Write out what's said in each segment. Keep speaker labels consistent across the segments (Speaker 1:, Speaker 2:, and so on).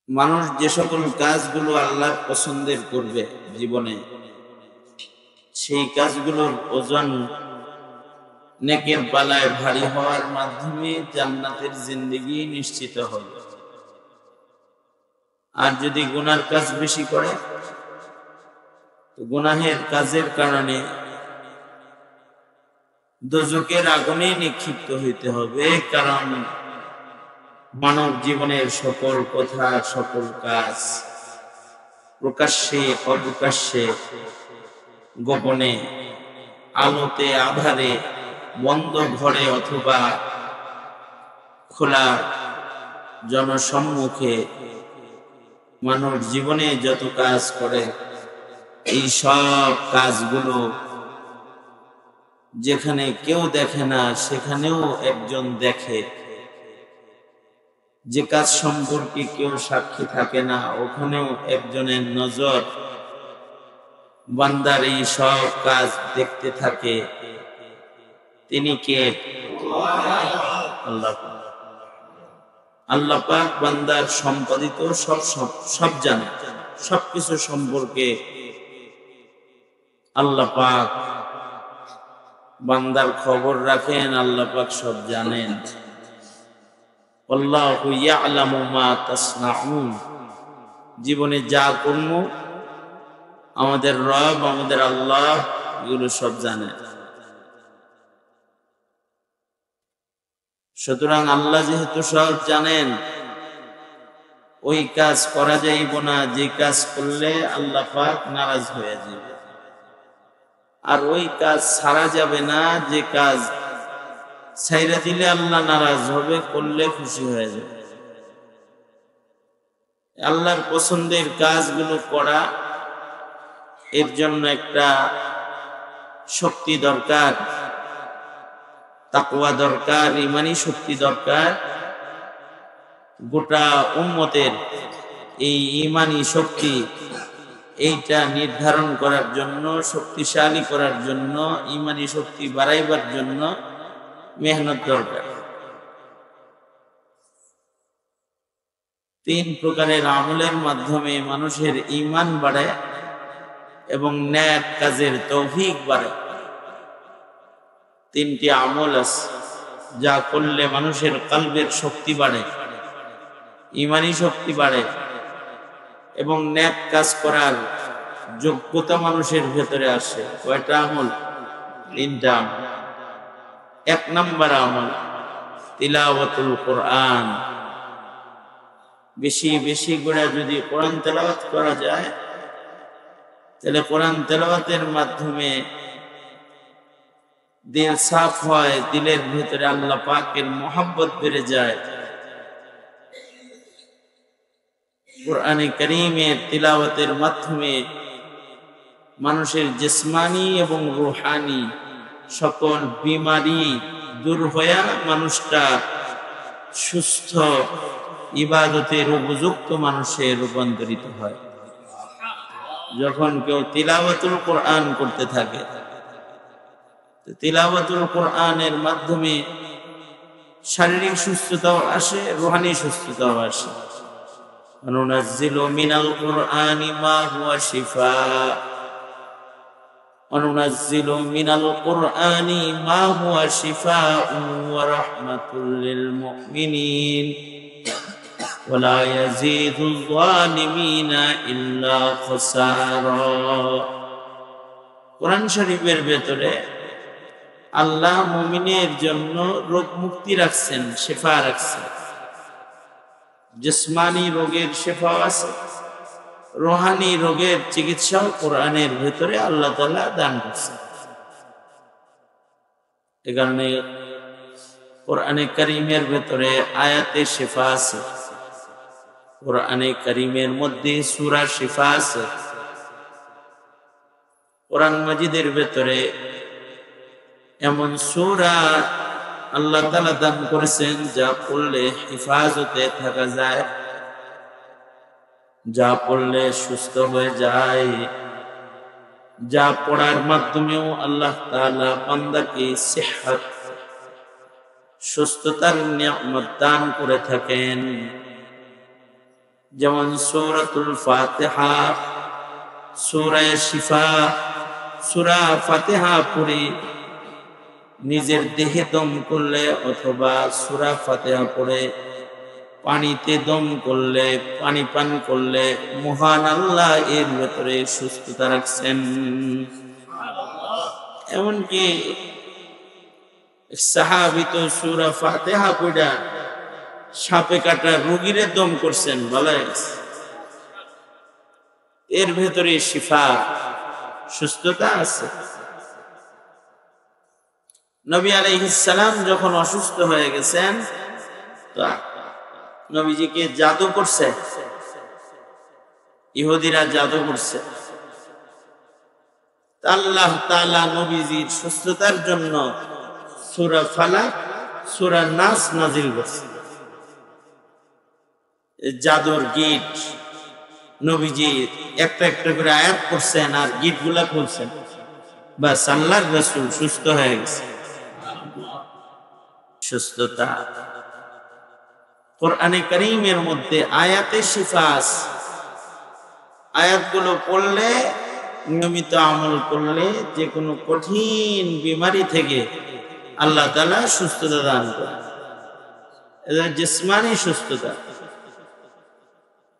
Speaker 1: মানুষ যে সকল কাজগুলো আল্লাহ পছন্দের করবে জীবনে, সেই কাজগুলোর ওজন নেকের পালায় ভারী হওয়ার মাধ্যমে জান্নাতের জিন্দেগি নিশ্চিত হবে। আর যদি গুনার কাজ বেশি করে, তো গুনাহের কাজের কারণে দোজখের আগুনে নিক্ষিপ্ত হইতে হবে। কারণ মানব জীবনের সকল কথা, সকল কাজ প্রকাশ্যে অপ্রকাশ্যে, গোপনে, আলোতে আধারে, বন্ধ ঘরে অথবা খোলা জনসম্মুখে মানব জীবনে যত কাজ করে, এই সব কাজগুলো যেখানে কেউ দেখে না সেখানেও একজন দেখে। যে কাজ সম্পর্কে কেউ সাক্ষী থাকে না, ওখানেও একজনের নজর বান্দার এই সব কাজ দেখতে থাকে। তিনি কে? আল্লাহ। আল্লাহ পাক বান্দার সম্পাদিত সব জানে, সবকিছু সম্পর্কে আল্লাহ পাক বান্দার খবর রাখেন। আল্লাহ পাক সব জানেন। আল্লাহু ইয়ালামু মা তাসনাউন, জীবনে যা কর্ম আমাদের রব, আমাদের আল্লাহ এগুলো সব জানেন। সুতরাং আল্লাহ যেহেতু সব জানেন, ওই কাজ করা যাইব না যে কাজ করলে আল্লাহ পাক নারাজ হয়ে যাবে, আর ওই কাজ ছাড়া যাবে না যে কাজ ছাইরা দিলে আল্লাহ নারাজ হবে, করলে খুশি হয়ে যাবে। আল্লাহর পছন্দের কাজগুলো করা, এর জন্য একটা শক্তি দরকার, তাকওয়া দরকার, ঈমানি শক্তি দরকার। গোটা উম্মতের এই ঈমানি শক্তি, এইটা নির্ধারণ করার জন্য, শক্তিশালী করার জন্য, ঈমানি শক্তি বাড়াইবার জন্য মেহনত দরকার। 3 প্রকারের আমলের মাধ্যমে মানুষের ঈমান বাড়ে এবং নেক কাজের তৌফিক বাড়ে। 3টি আমল আছে যা করলে মানুষের কলবের শক্তি বাড়ে, ঈমানি শক্তি বাড়ে এবং নেক কাজ করার যোগ্যতা মানুষের ভেতরে আসে। কয়টা আমল? 3টা আমল। 1 নম্বর আমল তিলাওয়াতুল কোরআন। বেশি বেশি করে যদি কোরআন তেলাওয়াত করা যায়, তাহলে কোরআন তেলাওয়াতের মাধ্যমে দিল সাফ হয়, দিলের ভিতরে আল্লাহ পাকের মহব্বত বেড়ে যায়। কোরআনে কারীমের তিলাওয়াতের মাধ্যমে মানুষের জিসমানি এবং রূহানি সকল বিমারি দূর হয়ে মানুষটা সুস্থ, ইবাদতের উপযুক্ত মানুষে রূপান্তরিত হয়। যখন কেউ তিলাওয়াতুল কোরআন করতে থাকে, তিলাওয়াতুল কোরআনের মাধ্যমে শারীরিক সুস্থতাও আসে, রূহানি সুস্থতাও আসে। অনুনাজ্জিলু মিনাল কোরআনি মা হুয়া শিফা, অনুনাজ্জিলু মিনাল কোরআনি মা হুয়া শিফাউন ওয়া রাহমাতুল লিল মুমিনিন ওয়া লা ইয়াজিদুয যালিমিনা ইল্লা খাসারা। কোরআন শরীফের ভেতরে আল্লাহ মুমিনের জন্য রোগ মুক্তি রাখছেন, শিফা রাখছেন। জিসমানি রোগের শিফা আছে, রূহানি রোগের চিকিৎসাও কোরআনের ভেতরে আল্লাহ তাআলা দান করছেন। এই কারণে কোরআনে কারীমের ভেতরে আয়াতে শিফা আছে, কোরআনে কারীমের মধ্যে সূরা শিফা আছে। কোরআন মাজিদের ভেতরে এমন সূরা আল্লাহ তাআলা দান করেছেন যা পড়লে হেফাজতে থাকা যায়, যা পড়লে সুস্থ হয়ে যায়, যা পড়ার মাধ্যমেও আল্লাহ তাআলা বান্দাকে সিহহাত, সুস্থতার নিয়ামত দান করে থাকেন। যেমন সূরাতুল ফাতিহা, সূরা শিফা, সূরা ফাতিহা পড়ে নিজের দেহে দম করলে অথবা সূরা ফাতিহা পড়ে পানিতে দম করলে, পানি পান করলে মহান আল্লাহ এর ভেতরে সুস্থতা রাখছেন। এমনকি সাহাবী তো সূরা ফাতিহা পড়া সাপে কাটা রোগীরে দম করছেন, ভালো হয়েছে। এর ভেতরে শিফা, সুস্থতা আছে। নবী আলাইহিস সালাম যখন অসুস্থ হয়ে গেছেন, তো নবীজিকে জাদু করছে, ইহুদিরা জাদু করছে। আল্লাহ তাআলা নবীজির সুস্থতার জন্য সূরা ফালাক, সূরা নাস নাজিল করেছেন। জাদুর গিট নবীজি একটা একটা করে আয়াত পড়ছেন আর গিট গুলা খুলছেন, বাস আল্লাহর রাসূল সুস্থ হয়ে গেছে। সুস্থতা কোরআনে কারীমের মধ্যে আয়াতে শিফা আছে। আয়াতগুলো পড়লে, নিয়মিত আমল করলে যে কোনো কঠিন বিমারি থেকে আল্লাহ তাআলা সুস্থতা দান করেন। এটা জিসমানি সুস্থতা।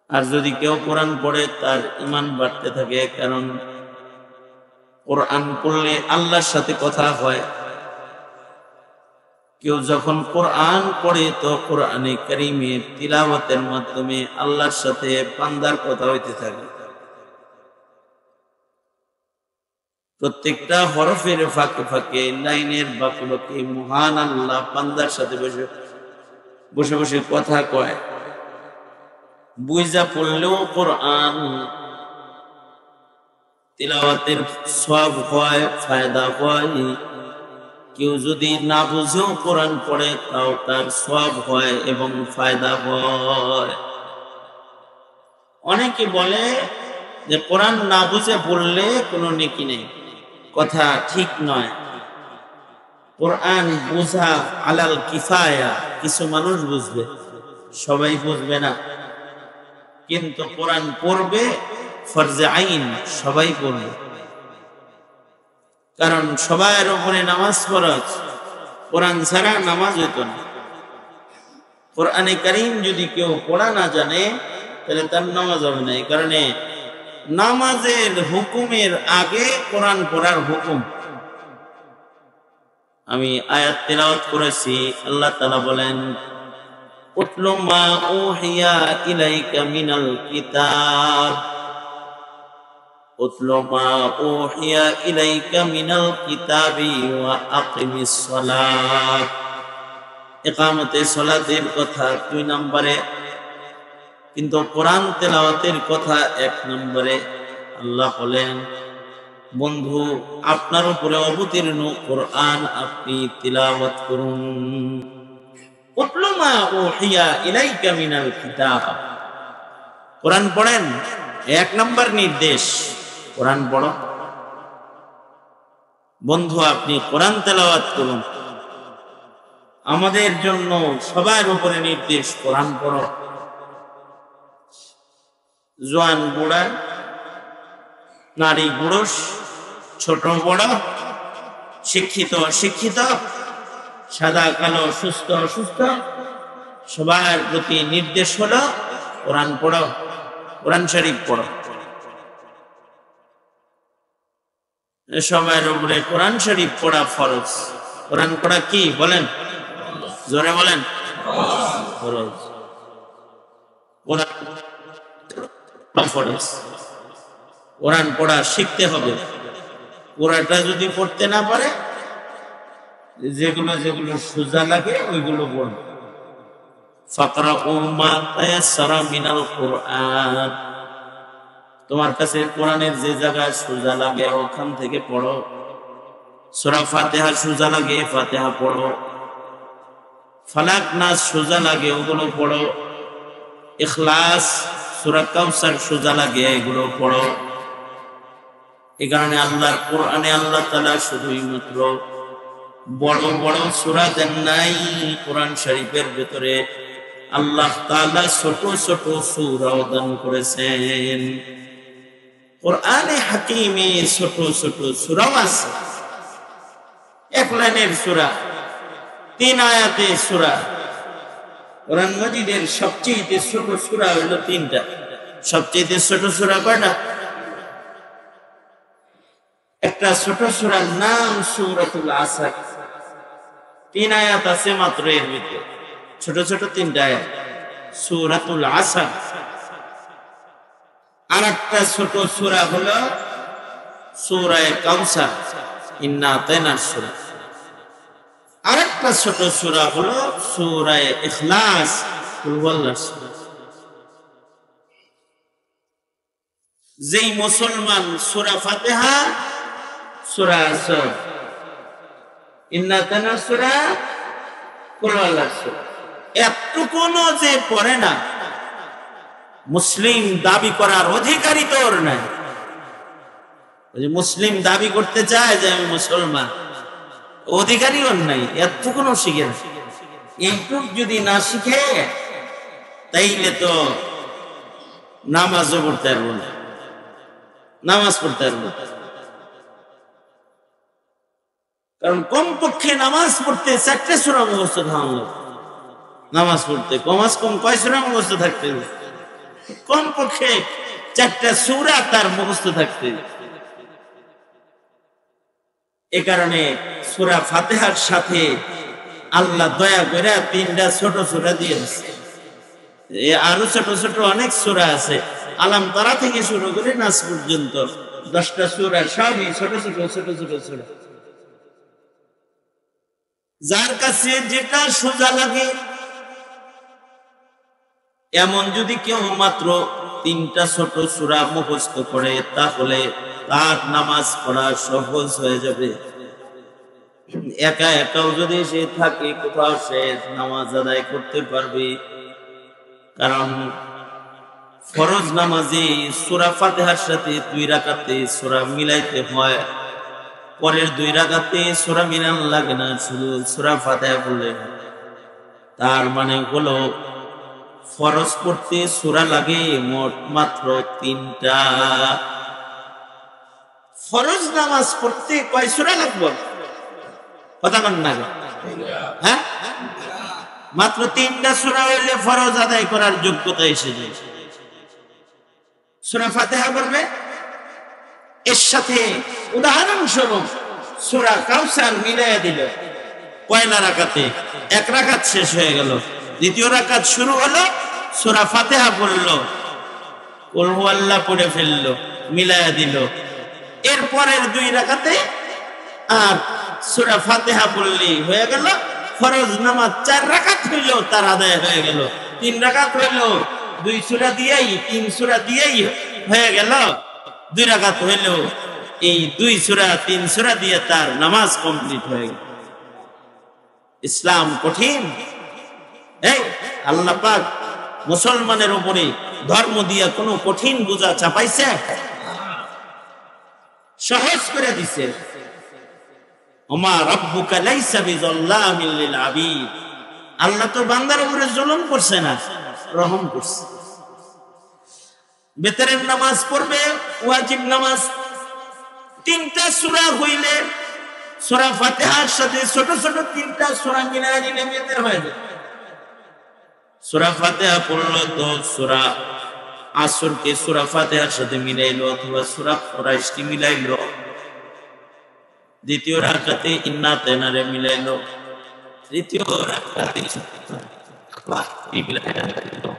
Speaker 1: আর যদি কেউ কোরআন পড়ে তার ঈমান বাড়তে থাকে, কারণ কোরআন পড়লে আল্লাহর সাথে কথা হয়। কেউ যখন কোরআন পড়ে তো কোরআনে কারীমের তিলাওয়াতের মাধ্যমে আল্লাহর সাথে বান্দার কথা হইতে থাকে। প্রত্যেকটা হরফের ফাঁকে ফাঁকে, লাইনের বাঁকে বাঁকে মহান আল্লাহ বান্দার সাথে বসে বসে বসে কথা কয়। বুঝা পড়লেও কোরআন তিলাওয়াতের সওয়াব হয়, ফায়দা হয়। কেউ যদি না বুঝেও কোরআন পড়ে তাও তার সওয়াব হয় এবং ফায়দা হয়। অনেকে বলে যে কোরআন না বুঝে পড়লে কোনো নেকি নেই, কথা ঠিক নয়। কোরআন বোঝা আলাল কিফায়া, কিছু মানুষ বুঝবে, সবাই বুঝবে না। কিন্তু কোরআন পড়বে ফরজে আইন, সবাই পড়বে। কারণ সবার উপরে নামাজ ফরজ, কোরআন ছাড়া নামাজ হইত না। কোরআনে কারীম যদি কেউ পড়া না জানে তাহলে তার নামাজ হবে না। এই কারণে নামাজের হুকুমের আগে কোরআন পড়ার হুকুম। আমি আয়াত তিলাওয়াত করেছি, আল্লাহ তাআলা বলেন, উতলু মা উহিয়া ইলাইকা মিনাল কিতাব, উতলু মা উহিয়া ইলাইকা মিনাল কিতাবি ওয়া আকিমিস সালাত। ইকামতে সালাতের কথা 2 নম্বরে, কিন্তু কোরআন তেলাওয়াতের কথা 1 নম্বরে। আল্লাহ বলেন, বন্ধু আপনার উপরে অবতীর্ণ কোরআন আপনি তিলাওয়াত করুন। উতলু মা উহিয়া ইলাইকা মিনাল কিতাব, কোরআন পড়েন। 1 নম্বর নির্দেশ, কোরআন পড়ো। বন্ধু আপনি কোরআন তেলাওয়াত করুন। আমাদের জন্য সবার উপরে নির্দেশ, কোরআন পড়ো। জওয়ান বুড়া, নারী পুরুষ, ছোট বড়, শিক্ষিত অশিক্ষিত, সাদা কালো, সুস্থ অসুস্থ, সবার প্রতি নির্দেশ হলো কোরআন পড়ো, কোরআন শরীফ পড়ো। সবার উপরে কোরআন শরীফ পড়া ফরজ। কোরআন পড়া কি বলেন, জোরে বলেন, ফরজ। ফরজ, কোরআন পড়া শিখতে হবে। কোরআনটা যদি পড়তে না পারে, যেগুলো যেগুলো সোজা লাগে ওইগুলো পড়বে। ফাকরাউ মা তায়াসসারা মিনাল কুরআন, তোমার কাছে কোরআনের যে জায়গায় সোজা লাগে ওখান থেকে পড়ো। সূরা ফাতিহা সোজা লাগে, ফাতিহা পড়ো। ফালাক নাস সোজা লাগে, ওগুলো পড়ো। ইখলাস, সূরা কাউসার সোজা লাগে, এগুলো পড়ো। এই কারণে আল্লাহর কোরআনে আল্লাহ তাআলা শুধুই মাত্র বড় বড় সূরা দেন নাই, কোরআন শরীফের ভিতরে আল্লাহ তাআলা ছোট ছোট সূরাও দান করেছেন। কোরআনে হাকিমে ছোট ছোট সূরাও আছে। এক লাইনের সূরা, 3 আয়াতের সূরা। কোরআন মাজিদের সবচেয়ে ছোট সূরা হলো 3টা। সবচেয়ে ছোট সূরা কয়টা? একটা ছোট সূরার নাম সূরাতুল আসর। 3 আয়াত আছে মাত্র এর ভিতরে, ছোট ছোট 3টা আয়াত। সূরাতুল আসর। আর একটা ছোট সূরা হলো সূরা কাউসার, ইন্না আতাইনাস সূরা। আর একটা ছোট সূরা হলো সূরা ইখলাস, কুল হুয়াল্লাহ সূরা। যেই মুসলমান সূরা ফাতিহা, সূরা আসর, ইন্না আতাইনাস সূরা, কুল হুয়াল্লাহ সূরা এতটুকুও যে পড়ে না, মুসলিম দাবি করার অধিকারই তো ওর নাই। মুসলিম দাবি করতে চায় যে আমি মুসলমান, অধিকারই ওর নাই, এতটুকুও শিখে না। এইটুক যদি না শিখে তাইলে তো নামাজও পড়তে পারবো না, নামাজ পড়তে পারবো না। কারণ কমপক্ষে নামাজ পড়তে 4টে সূরা মুখস্থ থাকা লাগবে। নামাজ পড়তে কমাস কম কয় সূরা মুখস্থ থাকতে হবে? কমপক্ষে 4টা সূরা তার মুখস্থ থাকতে হবে। এ কারণে সূরা ফাতিহার সাথে আল্লাহ দয়া করে 3টা ছোট সূরা দিয়েছে। আরো ছোট ছোট অনেক সূরা আছে, আলাম তারা থেকে শুরু করে নাস পর্যন্ত 10টা সূরা, সবই ছোট ছোট ছোট ছোট সূরা। যার কাছে যেটা সোজা লাগে, এমন যদি কেউ মাত্র 3টা ছোট সূরা মুখস্থ করে তাহলে তার নামাজ পড়া সহজ হয়ে যাবে। একা একাও যদি সে থাকে কোথাও, সে নামাজ আদায় করতে পারবে। কারণ ফরজ নামাজে সূরা ফাতিহার সাথে 2 রাকাতে সূরা মিলাইতে হয়, পরের 2 রাকাতে সূরা মিলান লাগে না, শুধু সূরা ফাতিহা পড়লে। তার মানে হলো ফরজ পড়তে সূরা লাগে মোট মাত্র 3টা। ফরজ নামাজ পড়তে কয় সূরা লাগবে? কথা বলেন না? হ্যাঁ, মাত্র 3টা সূরা হইলে ফরজ আদায় করার যোগ্যতা এসে যায়। সূরা ফাতিহা পড়বে, এর সাথে উদাহরণস্বরূপ সূরা কাউসার মিলাইয়া দিল। পয়লা রাকাতে 1 রাকাত শেষ হয়ে গেল, দ্বিতীয় রাকাত শুরু হলো, সূরা ফাতিহা পড়লো, কুল হুয়াল্লাহ পড়ে ফেললো, মিলাইয়া দিল। এর পরের 2 রাকাতে আর সূরা ফাতিহা পড়লেই হয়ে গেল। ফরজ নামাজ 4 রাকাত হইলো, তার আদায় হয়ে গেল। 3 রাকাত হইলো, 2 সূরা দিয়েই 3 সূরা দিয়েই হয়ে গেল। 2 রাকাত হইলো, এই 2 সূরা 3 সূরা দিয়ে তার নামাজ কমপ্লিট হয়ে গেল। ইসলাম কঠিন? এই আল্লাহ পাক মুসলমানের উপরে ধর্ম দিয়া কোনো কঠিন বোঝা চাপাইছে? সহজ করে দিছে। ওমা রাব্বুকা লাইসা বিযাল্লামিল লিল আবিদ। আল্লাহ তো বান্দার উপরে জুলুম করছে না, রহম করছে। বেতরের নামাজ পড়বে, ওয়াজিব নামাজ 3টা সূরা হইলে সূরা ফাতিহার সাথে ছোট ছোট 3টা সূরা মিলাইয়া দিলে বেতর হয়ে যায়। সূরা ফাতিহা পড়লো তো সূরা আসরকে সূরা ফাতিহার সাথে মিলাইলো, অথবা সূরা কুরাইশকে মিলাইলো। দ্বিতীয় রাকাতে ইন্না আতাইনারে মিলাইলো, তৃতীয় রাকাতে মিলাইলো।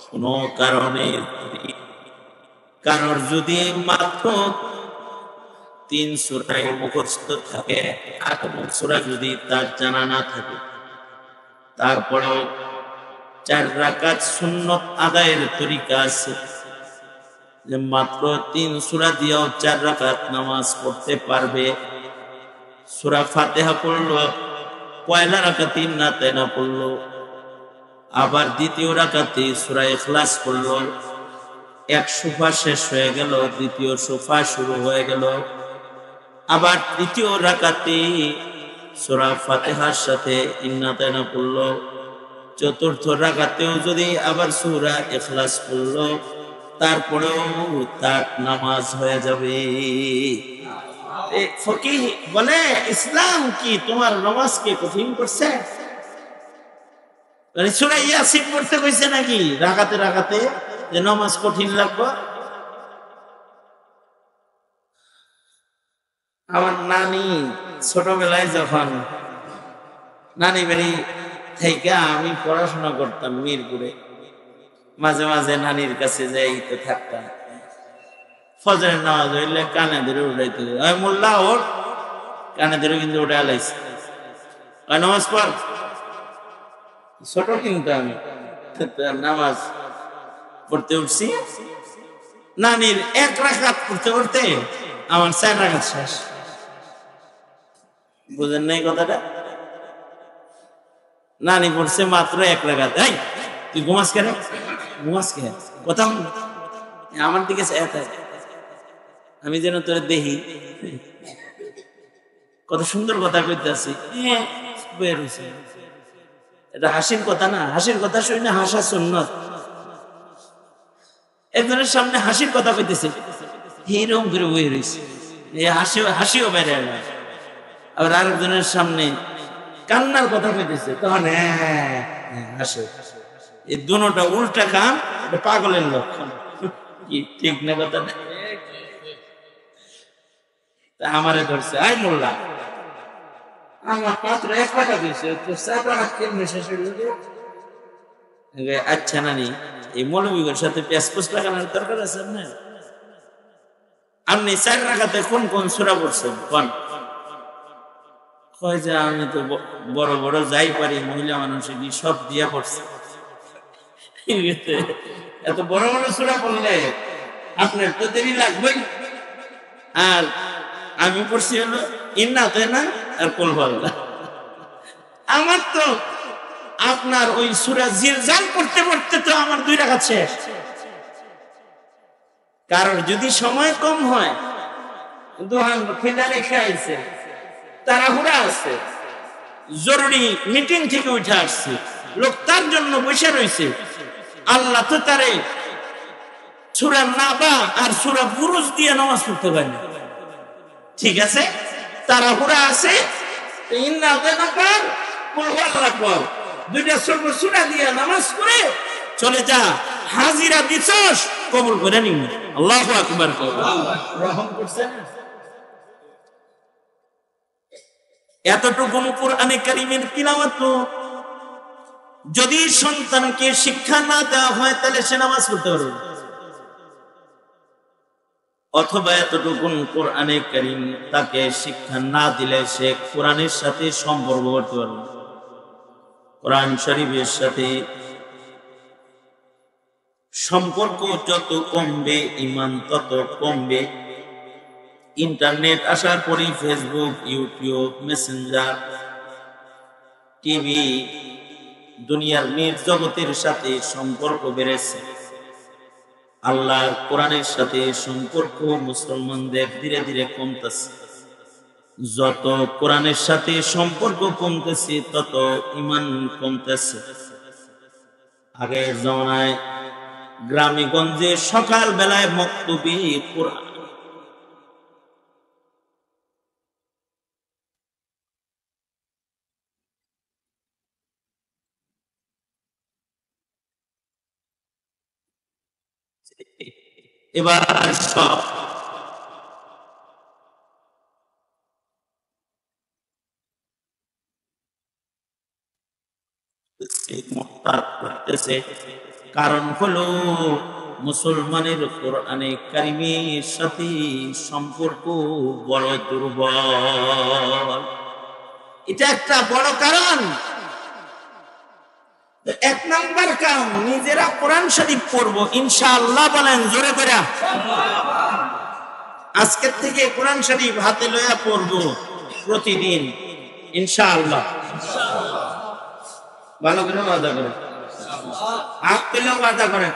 Speaker 1: কোন কারণে কারোর যদি মাত্র 3 সূরায় মুখস্থ থাকে, আর কোন সূরা যদি তার জানা না থাকে, তারপরেও 4 রাকাত সুন্নত আদায়ের তরিকা আছে, যে মাত্র 3 সূরা দিয়েও 4 রাকাত নামাজ পড়তে পারবে। সূরা ফাতিহা পড়লো, পয়লা রাকাতে ইন্না আতাইনা পড়লো, আবার দ্বিতীয় রাকাতে সূরা ইখলাস পড়লো। 1 সুফা শেষ হয়ে গেল, দ্বিতীয় সুফা শুরু হয়ে গেল। আবার তৃতীয় রাকাতে সূরা ফাতিহার সাথে ইন্না আতাইনা পড়লো, চতুর্থ রাকাতেও যদি আবার সূরা ইখলাস পড়লো, তারপরেও তার নামাজ হয়ে যাবে। ফকিহ বলে ইসলাম কি তোমার নামাজকে কঠিন করছে? মানে সূরা ইয়াসিন পড়তে কইছে নাকি রাকাতে রাকাতে যে নামাজ কঠিন লাগবে? আমার নানি ছোটবেলায় যখন নানি বাড়ি থেকে আমি পড়াশোনা করতাম মিরপুরে, মাঝে মাঝে নানির কাছে যাইতে থাকতাম। ফজরের নামাজ হইলে কানে ধরে উঠাইতে, ওই মোল্লা ওর কানে ধরে কিন্তু উঠে আলাইছে, ওই নামাজ পড়। ছোট কিন্তু আমি নামাজ পড়তে উঠছি, নানির এক রাকাত পড়তে পড়তে আমার 4 রাকাত শেষ। বুঝেন নাই কথাটা? নানি পড়ছে মাত্র 1 রাকাত। এই তুই ঘুমাস কেন? ঘুমাস কেন? কথা আমার দিকে আমি যেন তোরে দেখি, কত সুন্দর কথা কইতেছি। এটা হাসির কথা না, হাসির কথা শুনি না, হাসা সুন্নত। একজনের সামনে হাসির কথা কইতেছে, এইরকম করে বয়ে রয়েছে, হাসিও বেড়ে যায়। আবার আরেকজনের সামনে কান্নার কথা কইতেছে, তখন হাসে। এই দুটোটা উল্টা কাম, এটা পাগলের লক্ষণ। কি ঠিক না কথা? আমারে ধরছে, আই মোল্লা আমার মাত্র 1 টাকা দিয়েছে, তো 4 টাকা কেমনে শেষ হইল? আচ্ছা নানি, এই মৌলবীদের সাথে পেঁয়াজ লাগানোর দরকার আছে আপনার? আপনি 4 টাকাতে কোন কোন সূরা পড়ছেন কোন? কয় যে আমি তো বড় বড় যাই পারি মহিলা মানুষের সব দিয়া পড়ছে। এত বড় বড় সূরা পড়লে আপনার তো দেরি লাগবে। আর আমি পড়ছি হলো ইন্না আতাইনা আর কুল হুয়াল্লাহ। আমার তো আপনার ওই সূরা জিলজাল পড়তে পড়তে তো আমার 2 রাকাত শেষ। কারণ যদি সময় কম হয়, দোহান খেলা রেখে আইছে, তাড়াহুড়া আছে, জরুরি মিটিং থেকে উঠে আসছে, লোক তার জন্য বসে রয়েছে, আল্লাহ তো তারে সূরা নাবা আর সূরা বুরুজ দিয়ে নামাজ পড়তে পারে না। ঠিক আছে, তাড়াহুড়া আছে, ইন্না আতাইনা পড়, কুল হুয়াল্লাহ পড়, 2টা সূরা দিয়ে নামাজ পড়ে চলে যা। হাজিরা দিছস, কবুল করে নিন। আল্লাহু আকবার। রহম করছেন। এতটুকু কোরআনে কারীমের তিলাওয়াত যদি সন্তানকে শিক্ষা না দেওয়া হয়, তাহলে সে নামাজ পড়তে পারবে না। অথবা এতটুকু কোরআনে কারীম তাকে শিক্ষা না দিলে সে কোরআনের সাথে সম্পর্ক করতে পারবে না। কোরআন শরীফের সাথে সম্পর্ক যত কমবে, ইমান তত কমবে। ইন্টারনেট আসার পরে ফেসবুক, ইউটিউব, মেসেঞ্জার, টিভি, দুনিয়ার জগতের সাথে সম্পর্ক বেড়েছে। আল্লাহর কোরআনের সাথে সম্পর্ক মুসলমানদের ধীরে ধীরে কমতেছে। যত কোরআনের সাথে সম্পর্ক কমতেছে, তত ঈমান কমতেছে। আগের জমানায় গ্রামে গঞ্জে সকাল বেলায় মক্তবি কোরআন, এবার সব কারণ হলো মুসলমানের কোরআনে কারিমের সাথে সম্পর্ক বড় দুর্বল। এটা একটা বড় কারণ। 1 নাম্বার কারণ, নিজেরা কোরআন শরীফ পড়বো ইনশাআল্লাহ। বলেন জোরে করে। আজকের থেকে কোরআন শরীফ হাতে লইয়া পড়বো প্রতিদিন ইনশাআল্লাহ। ভালো করে ওয়াদা করেন, হাত পেলেও ওয়াদা করেন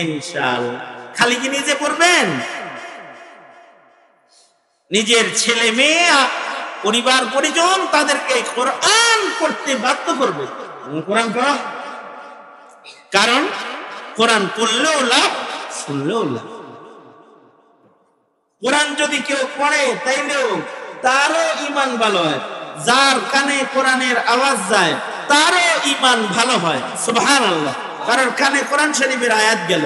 Speaker 1: ইনশাআল্লাহ। খালি কি নিজে পড়বেন? নিজের ছেলে মেয়ে পরিবার পরিজন তাদেরকে কোরআন পড়তে বাধ্য করবে। কোরআন পড়া, কারণ কোরআন পড়লেও লাভ, শুনলেও লাভ। কোরআন যদি কেউ পড়ে তাইলেও তারও ঈমান ভালো হয়, যার কানে কোরআনের আওয়াজ যায় তারও ঈমান ভালো হয়। সুবহানাল্লাহ, কারণ কানে কোরআন শরীফের আয়াত গেল।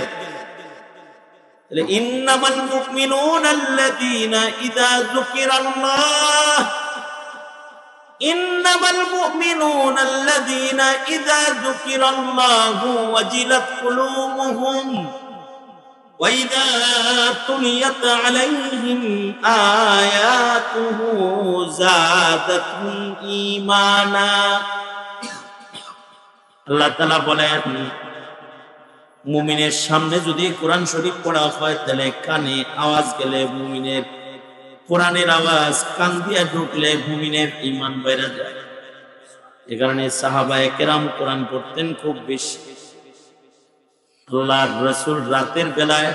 Speaker 1: ইন্নামাল মুমিনুনা আল্লাযীনা ইযা যুকিরাল্লাহ, ইন্নামাল মুমিনুনা আল্লাযীনা ইযা যুকিরাল্লাহু ওয়াজিলাত কুলুবুহুম ওয়া ইযা তুলিয়াত আলাইহিম আয়াতুহু যাদাতুহুম ঈমানা। আল্লাহ তাআলা বলেন, মুমিনের সামনে যদি কোরআন শরীফ পড়া হয় তাহলে কানে আওয়াজ গেলে মুমিনের, কোরআনের আওয়াজ কান দিয়ে ঢুকলে মুমিনের ঈমান বেড়ে যায়। এ কারণে সাহাবায়ে কেরাম কোরআন পড়তেন খুব বেশি। আল্লাহর রাসূল রাতের বেলায়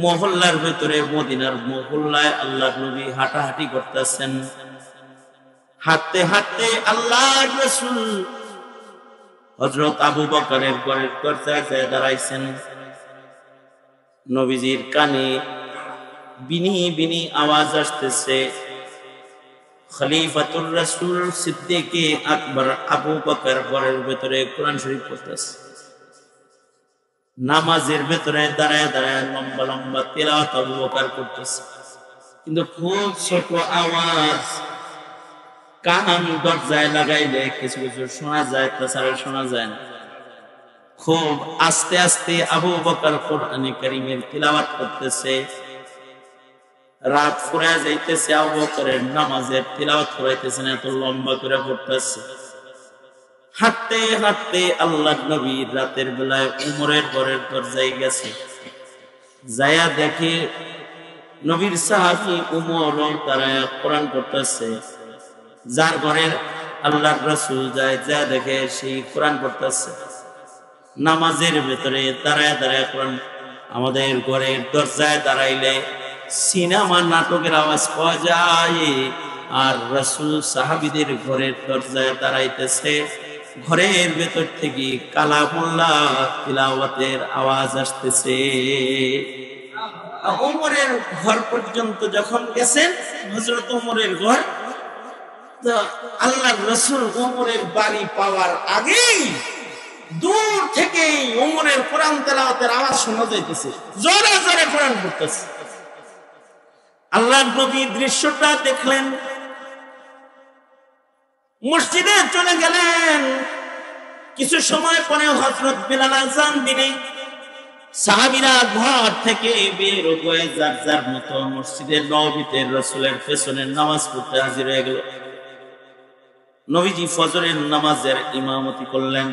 Speaker 1: মহল্লার ভিতরে, মদিনার মহল্লায় আল্লাহর নবী হাঁটাহাঁটি করতেছেন। হাঁটতে হাঁটতে আল্লাহর রাসূল হযরত আবু বকরের ঘরের দরজায় যেয়ে দাঁড়াইছেন। নবীজির কানে বিনি বিনি আওয়াজ আসতেছে। খলিফাতুর রাসূল সিদ্দিকে আকবর আবু বকর ঘরের ভিতরে কোরআন শরীফ পড়তেছে। নামাজের ভিতরে দাঁড়ায় দাঁড়ায় লম্বা লম্বা তিলাওয়াত আবু বকর করতেছে, কিন্তু খুব ছোট আওয়াজ। কান দরজায় লাগাইলে কিছু কিছু শোনা যায়, তাছাড়া শোনা যায় না। খুব আস্তে আস্তে আবু বকর কোরআনে কারীমের তিলাওয়াত করতেছে। রাত ফুরায় যাইতেছে, আবু বকরের নামাজের তিলাওয়াত করাইতেছেন, এত লম্বা করে পড়তেছে। হাঁটতে হাঁটতে আল্লাহর নবী রাতের বেলায় উমরের ঘরের দরজায় গেছে। যায়া দেখে নবীর সাহাবী উমর তারা কোরআন পড়তেছে। যার ঘরে আল্লাহর রাসূল যায়, যা দেখে সেই কোরআন পড়তেছে। নামাজের ভেতরে দাঁড়ায় দাঁড়ায় কোরআন। আমাদের ঘরের দরজায় দাঁড়াইলে সিনেমা নাটকের আওয়াজ পাওয়া যায়, আর রাসূল সাহাবীদের ঘরের দরজায় দাঁড়াইতেছে, ঘরের ভেতর থেকে কালামুল্লাহ তিলাওয়াতের আওয়াজ আসতেছে। ওমরের ঘর পর্যন্ত যখন গেছেন, হযরত ওমরের ঘর, তো আল্লাহর রাসূল ওমরের বাড়ি পাওয়ার আগেই দূর থেকে ওমরের কোরআন তেলাওয়াতের আওয়াজ শোনা যাইতেছে, জোরে জোরে কোরআন পড়তেছে। আল্লাহর নবী দৃশ্যটা দেখলেন, মসজিদে চলে গেলেন। কিছু সময় পরে হযরত বিলাল আযান দিলেন। সাহাবীরা ঘর থেকে বের হয়ে যার যার মতো মসজিদের নববীতে রাসূলের পেছনে নামাজ পড়তে হাজির হয়ে গেল। নবীজি ফজরের নামাজের ইমামতি করলেন।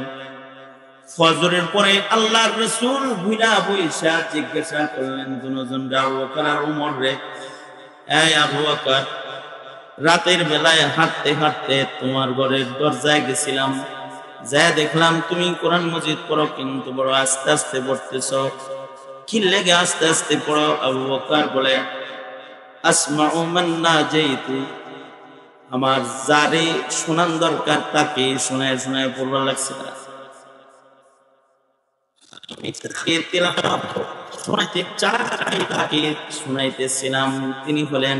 Speaker 1: ফজরের পরে আল্লাহর রাসূল বুইলা বইসা জিজ্ঞাসা করলেন দুজন আবু বকর আর ওমর রে, এই আবু বকর, রাতের বেলায় হাঁটতে হাঁটতে তোমার ঘরের দরজায় গেছিলাম, যা দেখলাম তুমি কোরআন মজিদ পড়ো, কিন্তু বড় আস্তে আস্তে পড়তেছো, কি লেগে আস্তে আস্তে পড়ো? আবু বকর বলে, আসমাউ মান নাজাইতু, আমার যারে শোনান দরকার তাকে শোনায় শোনায় পড়বা লাগছে। শোনাইতেছিলাম, তিনি হলেন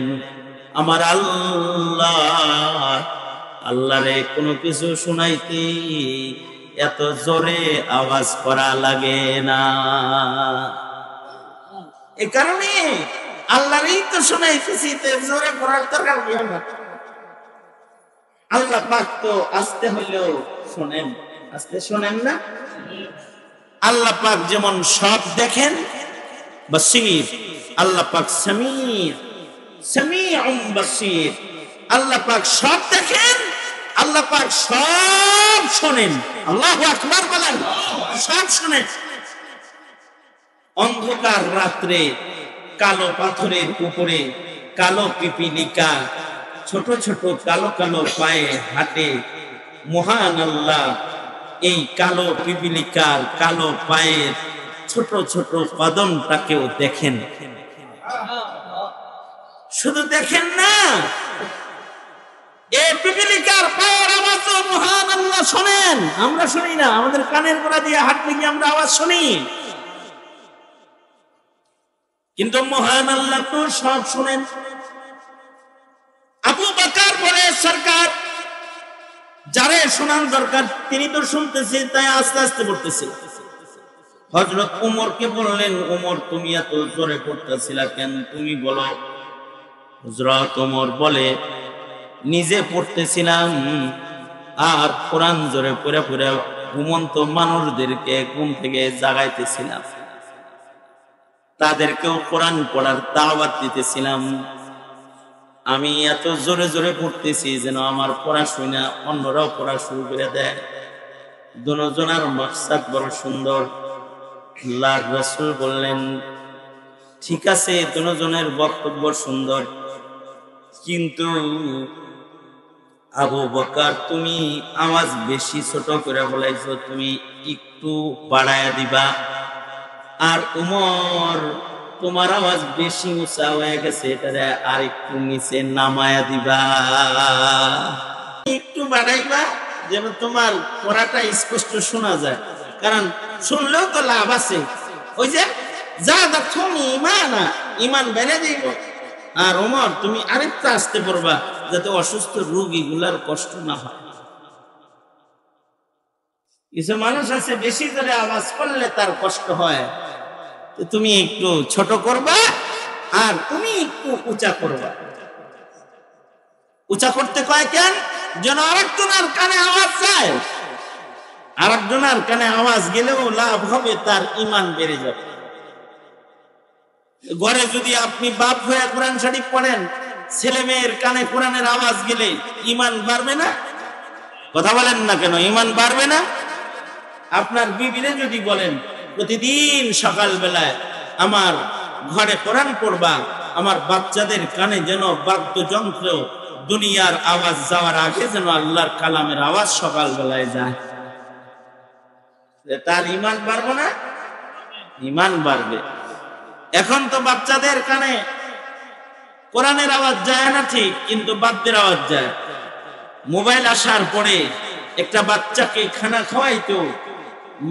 Speaker 1: আমার আল্লাহ। আল্লাহরে কোনো কিছু শোনাইতে এত জোরে আওয়াজ করা লাগে না। এ কারণে আল্লাহরই তো শোনাইতেছি, জোরে পড়ার দরকার কি? আল্লাহ পাক তো আস্তে হইলেও শোনেন, আস্তে শোনেন না? আল্লাহ পাক যেমন সব দেখেন, বাসীর, আল্লাহ পাক সামির, সামিউম বাসীর। আল্লাহ পাক সব দেখেন, আল্লাহ পাক সব শোনেন। আল্লাহু আকবার বলেন, সব শোনেন। অন্ধকার রাত্রে কালো পাথরের উপরে কালো পিপিলিকা ছোট ছোট কালো কালো পায়ে হাঁটে। মহান আল্লাহ এই কালো পিপিলিকার কালো পায়ের ছোট ছোট কদমটাকেও দেখেন। শুধু দেখেন না, এই পিপিলিকার পায়ের আওয়াজ মহান আল্লাহ শোনেন, আমরা শুনি না। আমাদের কানের গোড়া দিয়ে হাঁটলে কি আমরা আওয়াজ শুনি? কিন্তু মহান আল্লাহ তো সব শুনেন। আবু বকর বলে সরকার, যারে শোনার দরকার তিনি তো শুনতেছে, তাই আস্তে আস্তে পড়তেছে। হযরত ওমরকে বললেন, ওমর তুমি এত জোরে পড়তেছিলা কেন, তুমি বলো। হযরত ওমর বলে, নিজে পড়তেছিলাম আর কোরআন জোরে পড়ে পড়ে ঘুমন্ত মানুষদেরকে ঘুম থেকে জাগাইতেছিলাম, তাদেরকেও কোরআন পড়ার দাওয়াত দিতেছিলাম। আমি এত জোরে জোরে পড়তেছি যেন আমার পড়া শুনে অন্যরাও পড়া শুরু করে দেয়। দুজনের মাকসাদ বড় সুন্দর। আল্লাহর রাসূল বললেন, ঠিক আছে, দুজনের বক্তব্য সুন্দর, কিন্তু আবু বকর তুমি আওয়াজ বেশি ছোট করে বলাইছো, তুমি একটু বাড়ায়া দিবা। আর উমর তোমার আওয়াজ বেশি উঁচা হয়ে গেছে, এটা আর একটু নিচে নামায়া দিবা, একটু বাড়াইবা যেন তোমার পড়াটা স্পষ্ট শোনা যায়। কারণ শুনলেও তো লাভ আছে। ওই যে যা তুমি ইমান বেড়ে দিব। আর ওমর তুমি আরেকটা আসতে পড়বা, যাতে অসুস্থ রোগী গুলার কষ্ট না হয়। কিছু মানুষ আছে বেশি করে আওয়াজ করলে তার কষ্ট হয়, তুমি একটু ছোট করবা আর তুমি একটু উঁচা করবা। উঁচা করতে কয় কেন? যেন আরেকজনের কানে আওয়াজ যায়। আরেকজনের কানে আওয়াজ গেলেও লাভ হবে, তার ঈমান বেড়ে যাবে। ঘরে যদি আপনি বাপ হয়ে কোরআন শরীফ পড়েন, ছেলে মেয়ের কানে কোরআনের আওয়াজ গেলে ঈমান বাড়বে না? কথা বলেন না কেন? ঈমান বাড়বে না? আপনার বিবিরে যদি বলেন প্রতিদিন সকাল বেলায় আমার ঘরে কোরআন পড়বা, আমার বাচ্চাদের কানে যেন বাদ্যযন্ত্র দুনিয়ার আওয়াজ যাওয়ার আগে যেন আল্লাহর কালামের আওয়াজ সকাল বেলায় যায়, তার ঈমান বাড়বে না? ঈমান বাড়বে। এখন তো বাচ্চাদের কানে কোরআনের আওয়াজ যায় না ঠিক, কিন্তু বাদ্যের আওয়াজ যায়। মোবাইল আসার পরে একটা বাচ্চাকে খানা খাওয়াইতো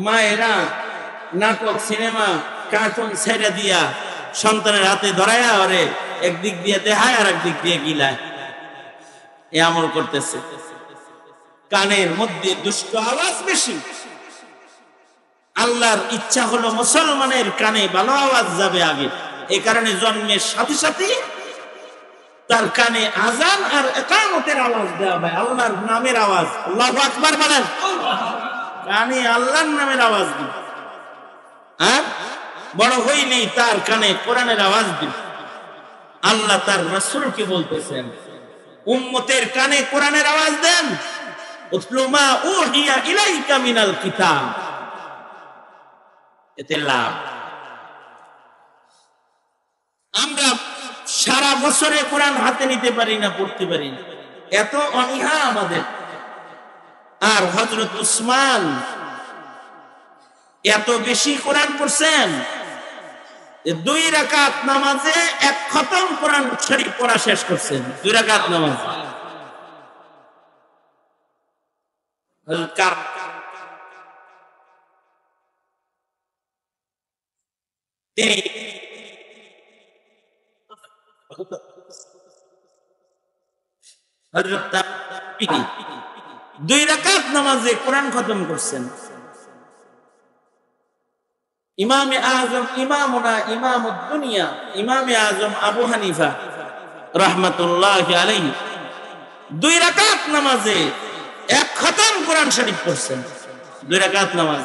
Speaker 1: মায়েরা নাটক, সিনেমা, কার্টুন ছেড়ে দিয়া সন্তানের হাতে ধরাইয়া ওরে একদিক দিয়ে দেখায় আর একদিক দিয়ে গিলায়। এ আমল করতেছে। কানের মধ্যে দুষ্ট আওয়াজ বেশি। আল্লাহর ইচ্ছা হলো মুসলমানের কানে ভালো আওয়াজ যাবে আগে। এই কারণে জন্মের সাথে সাথে তার কানে আজান আর ইকামতের আওয়াজ দেওয়া হয়, আল্লাহর নামের আওয়াজ। আল্লাহু আকবার বলেন। কানে আল্লাহর নামের আওয়াজ দিন। আর বড় হইলেই তার কানে কোরআনের আওয়াজ দিন। আল্লাহ তার রাসূলকে বলতেছেন, উম্মতের কানে কোরআনের আওয়াজ দেন। উতলু মা উহিয়া ইলাইকা মিনাল কিতাব। এতে লাভ। আমরা সারা বছরে কোরআন হাতে নিতে পারি না, পড়তে পারি না, এত অনীহা আমাদের। আর হযরত উসমান এত বেশি কোরআন পড়ছেন, 2 রাকাত নামাজে 1 খতম কোরআন শরীফ পড়া শেষ করছেন। 2 রাকাত নামাজ। তিনি 2 রাকাত নামাজে কোরআন খতম করছেন। ইমামে আজম, ইমামুনা ইমামুদ দুনিয়া, ইমামে আজম আবু হানিফা রাহমাতুল্লাহি আলাইহি 2 রাকাত নামাজে 1 খতম কোরআন শরীফ পড়ছেন। 2 রাকাত নামাজ।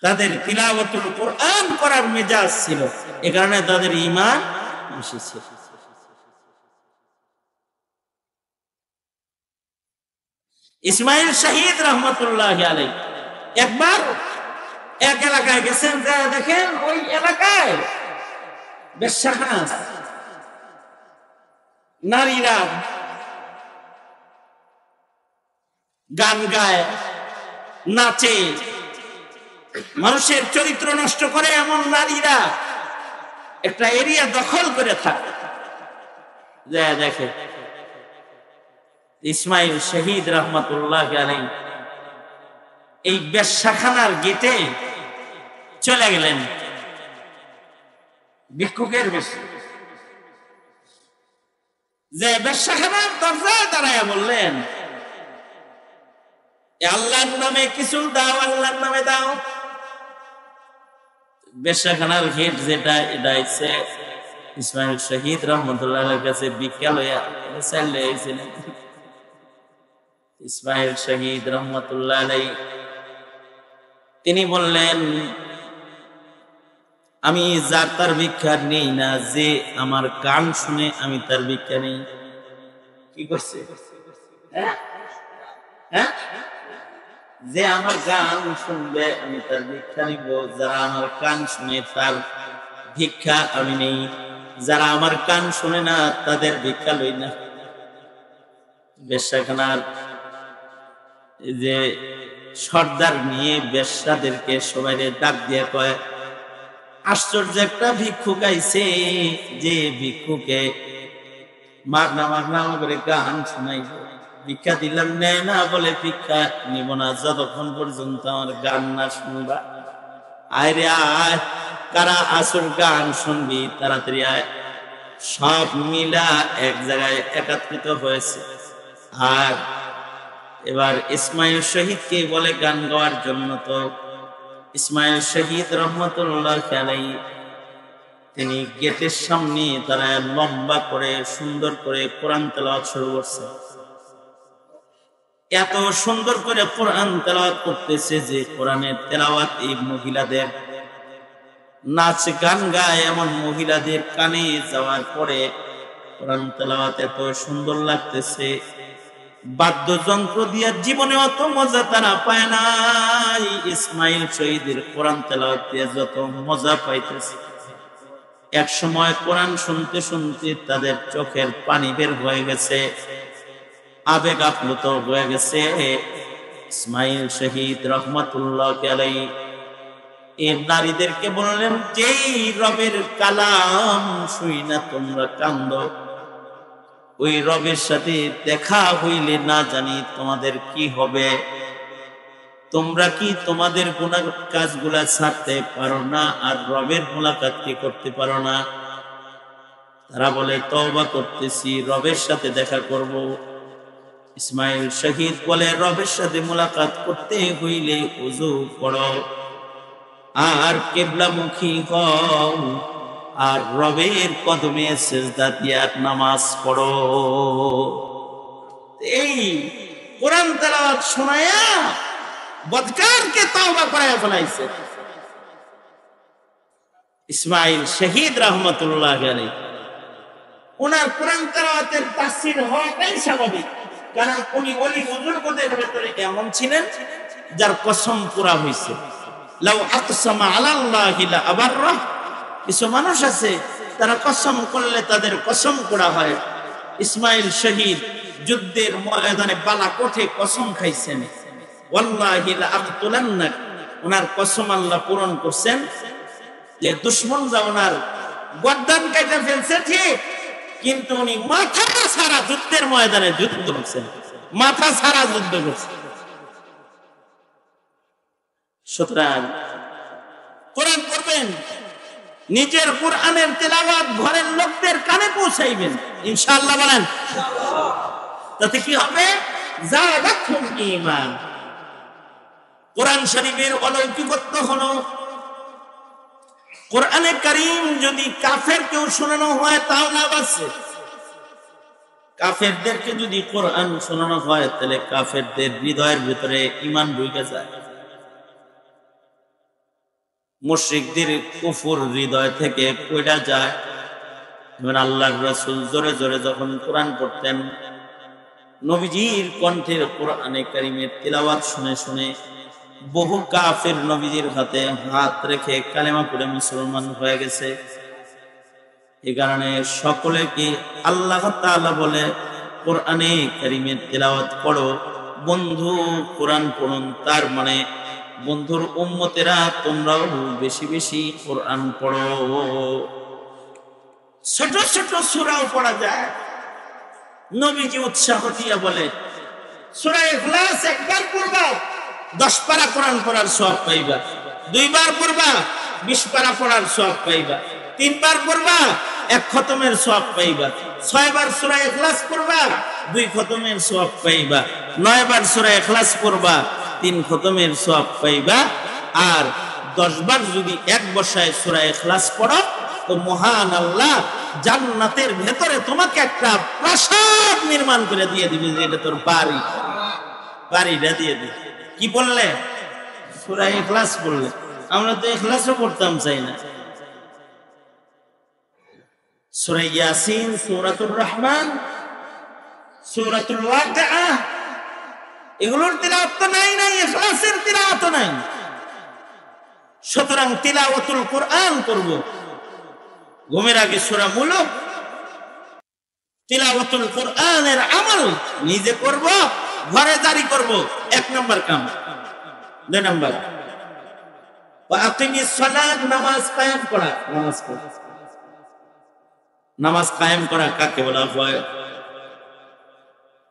Speaker 1: তাদের তিলাওয়াতুল কোরআন করার মেজাজ ছিল, এই কারণে তাদের ঈমান বেশি ছিল। ইসমাইল শহীদ রহমতুল্লাহি আলাইহি একবার এক এলাকায় গেছেন, দেখেন ওই এলাকায় বেশ্যাখানা, নারীরা গান গায়, নাচে, মানুষের চরিত্র নষ্ট করে এমন নারীরা একটা এরিয়া দখল করে থাকে। যে দেখে ইসমাইল শহীদ রহমতুল্লাহ আলাইহি এই বেশ্যাখানার গেটে চলে গেলেন ভিক্ষুকের বেশে, যে বেশ্যাখানার দরজায় দাঁড়ায় বললেন, আল্লাহর নামে কিছু দাও, আল্লাহর নামে দাও। বেশ্যাখানার গেট যেটা, এটা হচ্ছে ইসমাইল শহীদ রহমতুল্লাহর কাছে ভিক্ষা লইয়া চাইলে হয়েছিলেন। ইসমাইল শহীদ রহমতুল্লাহ আলাইহি তিনি বললেন, আমি যার তার ভিক্ষা নেই না, যে আমার গান শুনে আমি তার ভিক্ষা নেই। কি করছে? যে আমার গান শুনবে আমি তার ভিক্ষা নিব, যারা আমার কান শুনে তার ভিক্ষা আমি নেই, যারা আমার কান শুনে না তাদের ভিক্ষা লই না। বেশ্যাখানার যে সর্দার নিয়ে বেশ্যাদেরকে সবাই ডাক দিয়ে কয়, আশ্চর্য একটা ভিক্ষুক আইছে, যে ভিক্ষুকে মাগনা মাগনা করে গান শুনাইব, ভিক্ষা দিলাম নেয় না, বলে ভিক্ষা নিব না যতক্ষণ পর্যন্ত আমার গান না শুনবা। আয় রে আয়, কারা আসর গান শুনবি তাড়াতাড়ি আয়। সব মিলা এক জায়গায় একত্রিত হয়েছে। আর এবার ইসমাইল শহীদকে বলে গান গাওয়ার জন্য। তো ইসমাইল শহীদ রহমতুল্লাহ আলাইহি তিনি গেটের সামনে তারা লম্বা করে সুন্দর করে কোরআন তেলাওয়াত শুরু করছে। এত সুন্দর করে কোরআন তেলাওয়াত করতেছে যে কোরআনের তেলাওয়াত এই মহিলাদের নাচ গান গায়, এমন মহিলাদের কানে যাওয়ার পরে কোরআন তেলাওয়াত এত সুন্দর লাগতেছে, বাদ্যযন্ত্র দিয়ে জীবনে অত মজা তারা পায় নাই। ইসমাইল শহীদের কোরআন তেলাওয়াত দিয়ে যত মজা পাইতেছে, এক সময় কোরআন শুনতে শুনতে তাদের চোখের পানি বের হয়ে গেছে, আবেগ আপ্লুত হয়ে গেছে। ইসমাইল শহীদ রহমতুল্লাহ আলাইহি এই নারীদেরকে বললেন, যেই রবের কালাম শুই না তোমরা কান্দো, ওই রবের সাথে দেখা হইলে না জানি তোমাদের কি হবে। তোমরা কি তোমাদের গুনাহ কাজগুলা ছাড়তে পারো না, আর রবের মুলাকাত কি করতে পারো না? তারা বলে, তওবা করতেছি, রবের সাথে দেখা করব। ইসমাইল শহীদ বলে, রবের সাথে মুলাকাত করতে হইলে ওযু করো, আর কিবলামুখী হও, আর রবের কদমে সিজদা দিয়া নামাজ পড়ো। এই কোরআন তেলাওয়াত শোনায়া বদকারকে তওবা করায়া ফেলাইছে ইসমাইল শহীদ রহমতুল্লাহ আলাইহি। ওনার কোরআন তেলাওয়াতের তাফসীর হওয়াটাই স্বাভাবিক, কারণ উনি ওলি বুজুর্গদের ভিতরে এমন ছিলেন যার কসম পুরা হয়েছে। লাউ আকসামা আলাল্লাহি লা আবাররা, কিছু মানুষ আছে তারা কসম করলে তাদের কসম করা হয়। ইসমাইল শহীদ যুদ্ধের ময়দানে বালাকোটে কসম খাইছেন, ওয়াল্লাহি লা আকতুলান্নাক, ওনার কসম আল্লাহ পূরণ করছেন। যে দুশমনরা ওনার গর্দান কাটা ফেলছে ঠিক, কিন্তু উনি মাথা ছাড়া যুদ্ধের ময়দানে যুদ্ধ করছেন, মাথা ছাড়া যুদ্ধ করছেন। সুতরাং কোরআন পড়বেন, নিজের কোরআনের তেলাওয়াত ঘরের লোকদের কানে পৌঁছাইবেন ইনশাআল্লাহ। বলেন তাতে কি হবে? যাদাতুম ঈমান। কোরআন শরীফের অলৌকিকত্ব হলো, কোরআনে কারীম যদি কাফের কেউ শোনানো হয় তাও লাভ আছে। কাফেরদেরকে যদি কোরআন শোনানো হয় তাহলে কাফেরদের হৃদয়ের ভিতরে ঈমান ঢুকে যায়, মুশরিকদের কুফর হৃদয় থেকে পড়া যায়। আল্লাহর রাসূল জোরে জোরে যখন কোরআন পড়তেন, নবীজির কণ্ঠের কোরআনে কারীমের তিলাওয়াত শুনে শুনে বহু কাফের নবীজির হাতে হাত রেখে কালেমা পড়ে মুসলমান হয়ে গেছে। এই কারণে সকলে কি আল্লাহ তাআলা বলে, কোরআনে কারীমের তিলাওয়াত পড়ো, বন্ধু কোরআন পড়ুন। তার মানে বন্ধুর উম্মতেরা তোমরাও বেশি বেশি কোরআন পড়ো। ছোট ছোট সূরাও পড়া যায়, নবীজি উৎসাহ দিয়া বলে সূরা ইখলাস একবার পড়বা 10 পারা কোরআন পড়ার সওয়াব পাইবা, 2 বার পড়বা 20 পারা পড়ার সওয়াব পাইবা, 3 বার পড়বা 1 খতমের সওয়াব পাইবা, 6 বার সূরা ইখলাস পড়বা 2 খতমের সওয়াব পাইবা, 9 বার সূরা ইখলাস পড়বা 3 খতমের সওয়াব পাইবা। আর 10 বার যদি এক বসায় সূরা ইখলাস পড়ো তো মহান আল্লাহ জান্নাতের ভেতরে তোমাকে একটা প্রাসাদ নির্মাণ করে দিয়ে দিবে, যে এটা তোর বাড়ি, বাড়িটা দিয়ে দিবে। কি বললে? সূরা ইখলাস পড়লে। আমরা তো ইখলাসও পড়তাম চাই না। সূরা ইয়াসিন, সূরাতুর রহমান, সূরাতুল ওয়াকিআ, এগুলোর তিলাওয়াত তো নাই, ইখলাসের তিলাওয়াত নাই। সুতরাং তিলাওয়াতুল কোরআন করব, ঘুমের আগে সূরা মুলক, তিলাওয়াতুল কোরআনের আমল নিজে করব, ঘরে জারি করব। 1 নাম্বার কাম। 2 নাম্বার ওয়া আকিমিস সালাত, নামাজ কায়েম করা। নামাজ কায়েম করা কাকে বলা হয়?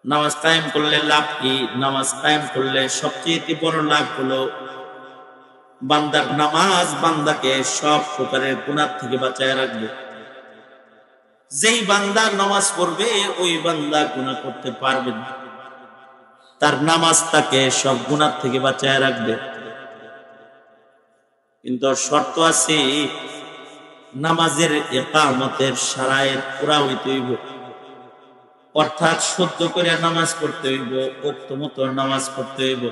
Speaker 1: নামাজ কায়েম করলে লাভ কি? নামাজ কায়েম করলে সবচেয়ে বড় লাভ হলো বান্দার নামাজ বান্দাকে সব প্রকারের গুনাহ থেকে বাঁচায় রাখবে। যেই বান্দা নামাজ পড়বে ওই বান্দা গুনাহ করতে পারবে না, তার নামাজ তাকে সব গুনাহ থেকে বাঁচায় রাখবে। কিন্তু শর্ত আছে, নামাজের ইকামতের শারায়েত পুরা হইতে হইব, অর্থাৎ শুদ্ধ করে নামাজ পড়তে হইব, ওয়াক্ত মতো নামাজ পড়তে হইব,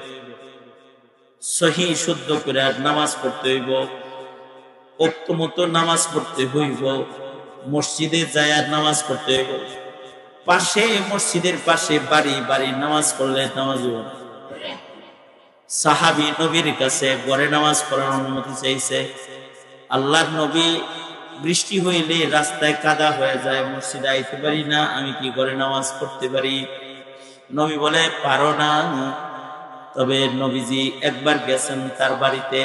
Speaker 1: সহি শুদ্ধ করে নামাজ পড়তে হইব, ওয়াক্ত মতো নামাজ পড়তে হইব, মসজিদে যায় নামাজ পড়তে হইব। পাশে মসজিদের পাশে বাড়ি বাড়ি নামাজ পড়লে নামাজ হইব না। সাহাবী নবীর কাছে ঘরে নামাজ পড়ার অনুমতি চাইছে। আল্লাহর নবী বৃষ্টি হইলে রাস্তায় কাদা হয়ে যায়, মসজিদে আইতে পারি না, আমি কি ঘরে নামাজ পড়তে পারি? নবী বলে পারো না। তবে নবীজি একবার গেছেন তার বাড়িতে,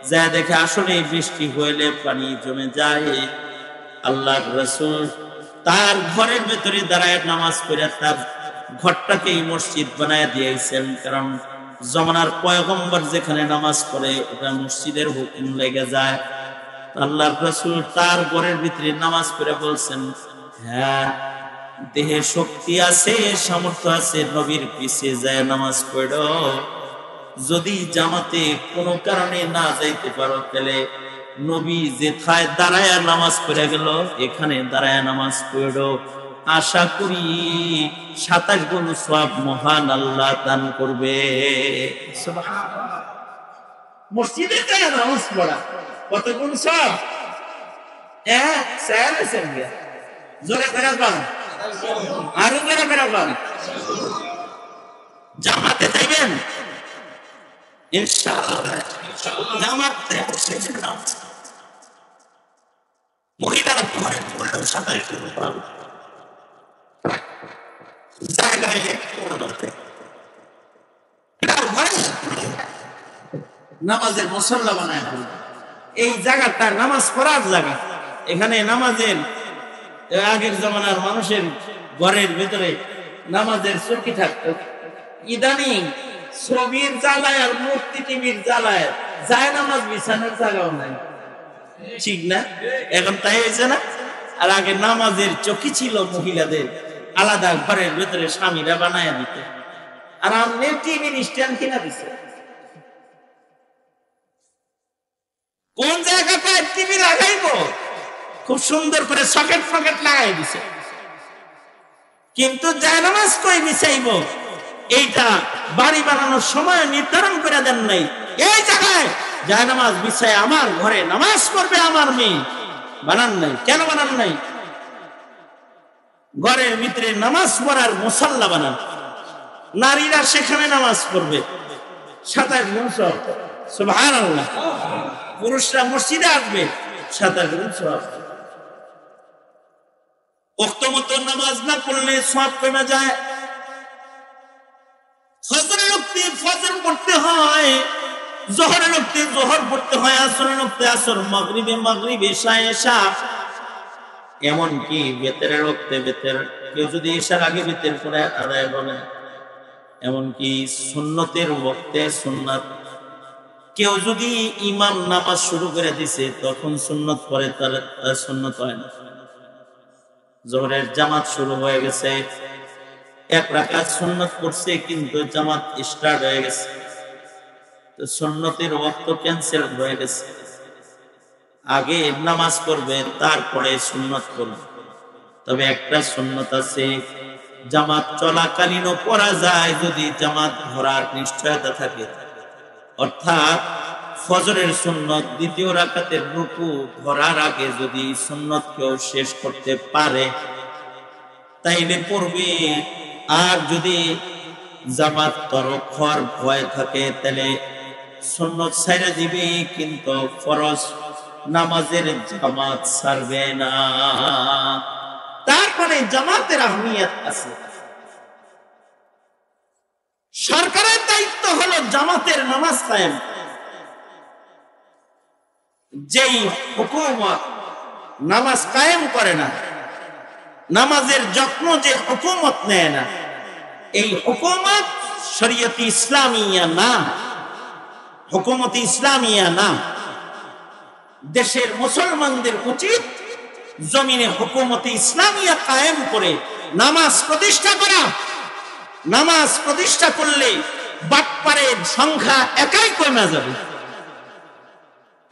Speaker 1: যা দেখে আসলে বৃষ্টি হইলে পানি জমে যায়। আল্লাহর রাসূল তার ঘরের ভেতরে দাঁড়ায় নামাজ পড়ে তার ঘরটাকেই মসজিদ বানায় দিয়েছেন, কারণ জমানার পয়গম্বর যেখানে নামাজ পড়ে ওটা মসজিদের হুকুম লেগে যায়। আল্লাহর রাসূল তার ঘরের ভিতরে নামাজ পড়ে বলছেন, হ্যাঁ দেহে শক্তি আছে, সামর্থ্য আছে, নবীর পিছে যায় নামাজ পড়ো। যদি জামাতে কোনো কারণে না যাইতে পারো তাহলে নবী যেথায় দাঁড়ায় নামাজ পড়ে গেল এখানে দাঁড়ায় নামাজ পড়ো। আশা করি 27 গুণ সওয়াব মহান আল্লাহ দান করবে। সুবহানাল্লাহ। মসজিদে যায় নামাজ পড়া কত গুণ সওয়াব! স্যার জোরে করে বল, আরো জোরে করে বল। জামাতে যাবেন ইনশাআল্লাহ, জামাতে মহিলারা ঘরে পড়লে 27 গুণ পাবে। নামাজের মুসল্লা বানায় এই জায়গাটা নামাজ পড়ার জায়গা। এখানে নামাজের আগের জমানার মানুষের ঘরের ভিতরে নামাজের চৌকি থাকতো, ইদানিং ছবির জ্বালায় আর মূর্তি টিভির জ্বালায় যায় নামাজ বিছানার জায়গাও নাই, ঠিক না? এখন তাই হয়েছে না? আর আগে নামাজের চৌকি ছিল মহিলাদের আলাদা ঘরের ভেতরে, স্বামীরা বানায় দিতে। আর আমনে টিভির স্ট্যান্ড কিনা দিছে, কোন জায়গাটায় টিভি লাগাইবো খুব সুন্দর করে সকেট ফকেট লাগাই দিছে, কিন্তু জায়নামাজ কই বিছাইবো এইটা বাড়ি বানানোর সময় নির্ধারণ করে দেন নাই। এই জায়গায় জায়নামাজ বিছায় আমার ঘরে নামাজ পড়বে আমার মেয়ে, বানান নাই। কেন বানান নাই? ঘরের ভিতরে নামাজ পড়ার মুসাল্লা বানান, নারীরা সেখানে নামাজ পড়বে। 27 গুণ সওয়াব, সুবহানাল্লাহ। পুরুষরা মসজিদে আসবে, 27 গুণ সওয়াব। ওয়াক্ত মতো নামাজ না পড়লে সওয়াব কমে যায়। ফজরের ওয়াক্তে ফজর পড়তে হয়, যোহরের ওয়াক্তে যোহর পড়তে হয়, আসরের ওয়াক্তে আসর, মাগরিবে মাগরিব, ইশা ইশা, এমন কি বেতের ওয়াক্তে বেতের, কেউ যদি এশার আগে ভিতর করে আদায় বলেন, এমনকি সুন্নতের ওয়াক্তে সুন্নাত, কেউ যদি ইমাম নামাজ শুরু করে দিছে তখন সুন্নত পড়ে, তার সুন্নত হয় না। জোহরের জামাত শুরু হয়ে গেছে, এক রাকাত সুন্নত পড়ছে কিন্তু জামাত স্টার্ট হয়ে গেছে, তো সুন্নতের ওয়াক্ত ক্যান্সেল হয়ে গেছে। আগে নামাজ পড়বে তারপরে সুন্নত পড়বে। তবে একটা সুন্নত আছে, জামাত চলাকালীনও পড়া যায় যদি জামাত ধরার নিশ্চয়তা থাকে। অর্থাৎ ফজরের সুন্নত দ্বিতীয় রাকাতের রুকু ধরার আগে যদি সুন্নত কেউ শেষ করতে পারে তাইলে পড়বে। আর যদি জামাত তরফর ভয় থাকে তাহলে সুন্নত ছাইড়া দিবে, কিন্তু ফরজ নামাজের জামাত ছাড়বে না। তারপরে জামাতের আহমিয়ত আছে। সরকারের দায়িত্ব হলো জামাতের নামাজ কায়েম। যেই হুকুমত নামাজ কায়েম করে না, নামাজের যত্ন যে হুকুমত নেয় না, এই হুকুমত শরীয়ত ইসলামিয়া না, হুকুমত ইসলামিয়া না। দেশের মুসলমানদের উচিত জমিনে হুকুমত ইসলামিয়া কায়েম করে নামাজ প্রতিষ্ঠা করা। নামাজ প্রতিষ্ঠা করলে বাটপারের সংখ্যা একাই কমে যাবে।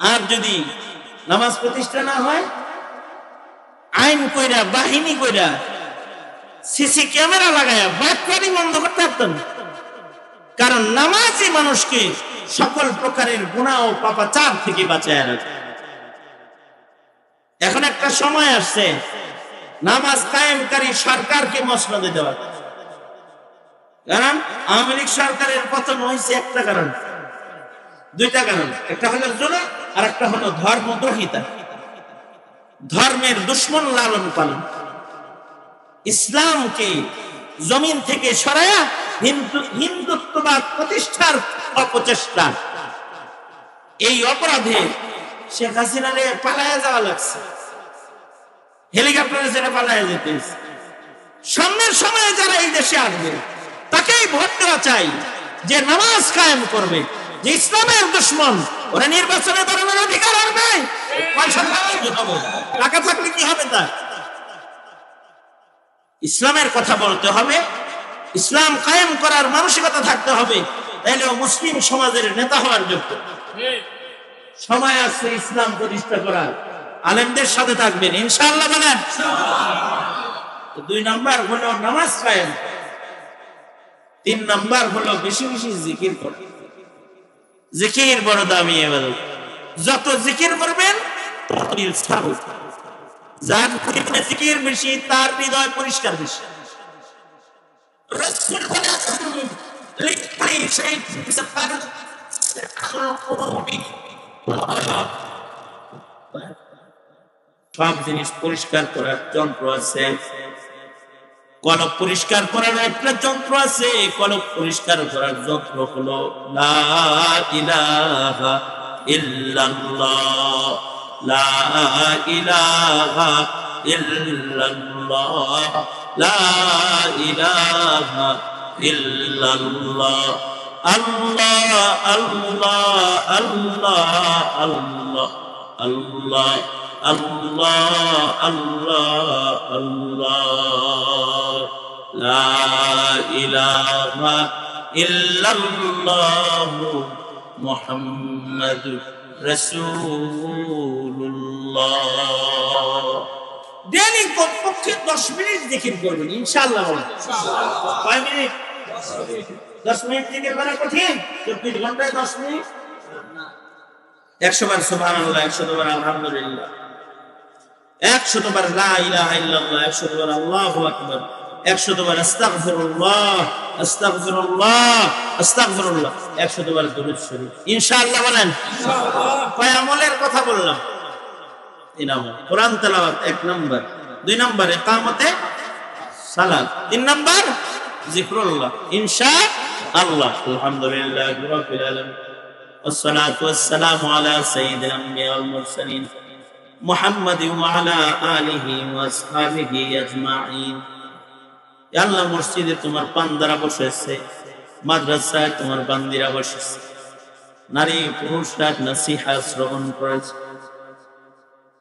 Speaker 1: আর যদি নামাজ প্রতিষ্ঠা না হয়, আইন কইরা বাহিনী কইরা সিসি ক্যামেরা লাগায়া বাটপারি বন্ধ করতে পারতেন। কারণ নামাজই মানুষকে সকল প্রকারের গুনাহ ও পাপাচার থেকে বাঁচায় রাখে। এখন একটা সময় আসছে নামাজ কায়েমকারী সরকারকে মসনদে দেওয়া। কারণ আওয়ামী লীগ সরকারের পতন হয়েছে একটা কারণ, দুইটা কারণ। একটা হলো জুলুম আর একটা হলো ধর্মদ্রোহিতা, ধর্মের দুশ্মন লালন পালন। ইসলামকে জমিন থেকে সরায়া হিন্দুত্ববাদ প্রতিষ্ঠার অপচেষ্টা, এই অপরাধে শেখ হাসিনারে পালায়া যাওয়া লাগছে, হেলিকপ্টারে যেটা পালায়া যেতে। সামনের সময়ে যারা এই দেশে আসবে তাকেই ভোট দেওয়া চাই, যে নামাজ কায়েম করবে, যে ইসলামের দুশ্মন। ওরা নির্বাচনে দাঁড়ানোর অধিকার আর নাই, টাকা থাকলে কি হবে তার? ইসলামের কথা বলতে হবে, ইসলাম কায়েম করার মানসিকতা থাকতে হবে, তাইলে মুসলিম সমাজের নেতা হওয়ার যোগ্য। সময় আছে ইসলাম প্রতিষ্ঠা করার, আলেমদের সাথে থাকবেন ইনশাআল্লাহ বলেন। দুই নাম্বার হলো নামাজ কায়েম, তিন নাম্বার হলো বেশি বেশি জিকির করা। জিকির বড় দামি ইবাদত, যত জিকির করবেন যার জিকির বেশি তার হৃদয় পরিষ্কার বেশি। সব জিনিস পরিষ্কার করার যন্ত্র আছে। কলব পরিষ্কার করার একটা যন্ত্র আছে, কলব পরিষ্কার করার যন্ত্র হলো লা ইলাহা ইল্লাল্লাহ, লা ইলাহা ইল্লাল্লাহ, লা ইলাহা ইল্লাল্লাহ। আল্লাহ আল্লাহ আল্লাহ আল্লাহ আল্লাহ আল্লাহ আল্লাহ আল্লাহ, লা ইলাহা ইল্লাল্লাহ মুহাম্মাদুর রাসূলুল্লাহ। ডেইলি কমপক্ষে 10 মিনিট জিকির করবেন ইনশাআল্লাহ। কয় মিনিট? 10 মিনিট জিকির করা কঠিন? 24 ঘন্টায় 10 মিনিট? 100 বার সুবহানাল্লাহ, 100 বার আলহামদুলিল্লাহ, 100 বার লা ইলাহা ইল্লাল্লাহ, 100 বার আল্লাহু আকবার, 100 বার আস্তাগফিরুল্লাহ আস্তাগফিরুল্লাহ আস্তাগফিরুল্লাহ, 100 বার দুরূদ শরীফ ইনশাআল্লাহ বলেন। কয় আমলের কথা বললাম? 3 আমল। কোরআন তেলাওয়াত 1 নাম্বার, 2 নাম্বার ইকামতে সালাত, 3 নাম্বার জিকরুল্লাহ ইনশাআল্লাহ। আলহামদুলিল্লাহি রাব্বিল আলামিন, والصلاة والسلام على سيد الأنبياء والمرسلين محمد وعلى آله وأصحابه أجمعين আল্লাহ মসজিদে তোমার বান্দারা বসেছে, মাদ্রাসায় তোমার বান্দিরা বসেছে, নারী পুরুষরা নসিহত শ্রবণ করেছে।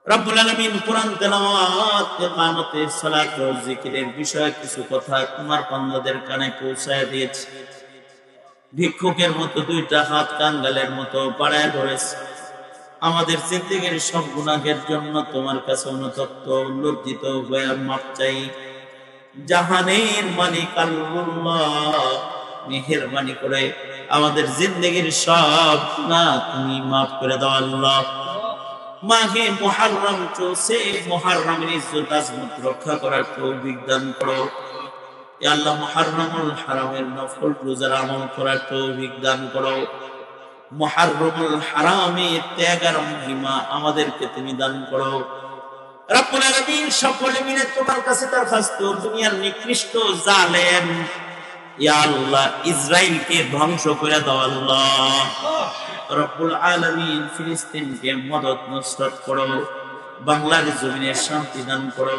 Speaker 1: রব্বুল আলামিন কুরআন তেলাওয়াত, ইকামতে সালাত ও জিকিরের বিষয়ে কিছু কথা তোমার বান্দাদের কানে পৌঁছায় দিয়েছে। ভিক্ষুকের মতো দুইটা হাত কাঙ্গালের মতো বাড়ায় ধরেছে। আমাদের জিন্দেগীর সব গুনাহের জন্য তোমার কাছে অনুতপ্ত, লজ্জিত হয়ে মাপ চাই। জাহানের মালিক আল্লাহ, মেহেরবানি করে আমাদের জিন্দেগীর সব গুনাহ তুমি মাফ করে দাও আল্লাহ। মাহে মুহররম চলছে, মুহররমের ইজ্জত আজমত রক্ষা করার তৌফিক দান করো ইয়া আল্লাহ। মুহররমুল হারামের নফল রোজার আমল করার তৌফিক দান করো। মুহররমুল হারামে ত্যাগ আর মহিমা আমাদেরকে তুমি দান করো রব্বুল আলামিন। সকলে মিলে তোমার কাছে দরখাস্ত, দুনিয়ার নিকৃষ্ট জালেম ইয়া আল্লাহ ইসরাইলকে ধ্বংস করে দাও আল্লাহ। রব্বুল আলামিন ফিলিস্তিনকে মদদ নসরত করো, বাংলার জমিনে শান্তি দান করো।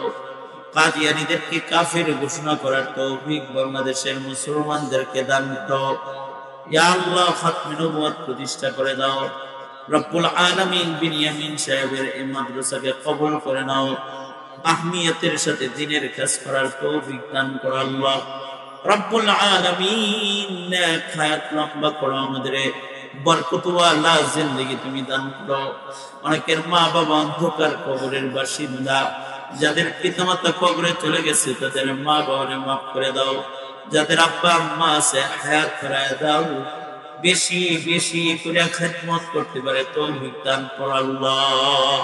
Speaker 1: কাদিয়ানীদেরকে কাফের ঘোষণা করার তৌফিক বাংলাদেশের মুসলমানদেরকে দান করো ইয়া আল্লাহ। খাতমে নবুয়ত প্রতিষ্ঠা করে দাও রব্বুল আলামিন। বিনিয়ামিন সাহেবের এই মাদ্রাসাকে কবুল করে নাও, আহমিয়তের সাথে দ্বীনের কাজ করার তৌফিক দান করো আল্লাহ রব্বুল আলামিন। নেক হায়াত লম্বা করো, আমাদের বরকতওয়ালা জিন্দেগি তুমি দান করো। অনেকের মা বাবা অন্ধকার কবরের বাসিন্দা, যাদের পিতামাতা কবরে চলে গেছে তাদের মা বাবাকে মাফ করে দাও। যাদের আব্বা আম্মা আছে হায়াত ফেরায় দাও, বেশি বেশি করে খিদমত করতে পারে তৌফিক দান করো আল্লাহ।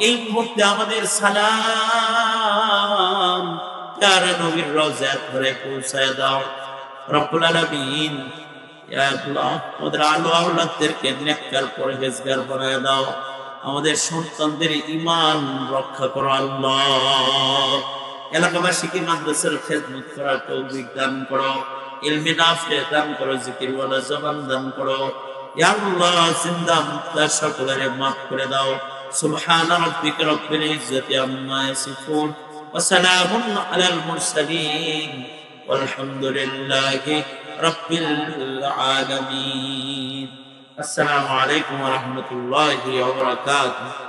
Speaker 1: এই মুহূর্তে আমাদের সালাম প্যারা নবীর রওজা ধরে পৌঁছায় দাও রব্বুল আলামিন। ইয়া আল্লাহ আমাদের আলো আওলাদদেরকে নেককার পরহেজগার বানায় দাও, আমাদের সন্তানদের ঈমান রক্ষা করো আল্লাহ। এলাকাবাসীকে মাদ্রাসার খেদমত করার তৌফিক দান করো, ইলমে নাফি দান করো, জিকিরওয়ালা জবান দান করো ইয়া আল্লাহ। জিন্দা মুর্দা সকলের মাফ করে দাও। সুবহান রাব্বিকা রব্বিল ইজ্জাতি আম্মা ইয়াসিফুন ওয়া সালামুন আলাল মুরসালিন ওয়ালহামদুলিল্লাহি রাব্বিল আলামিন। আসসালামু আলাইকুম ওয়া রাহমাতুল্লাহি ওয়া বারাকাতুহু।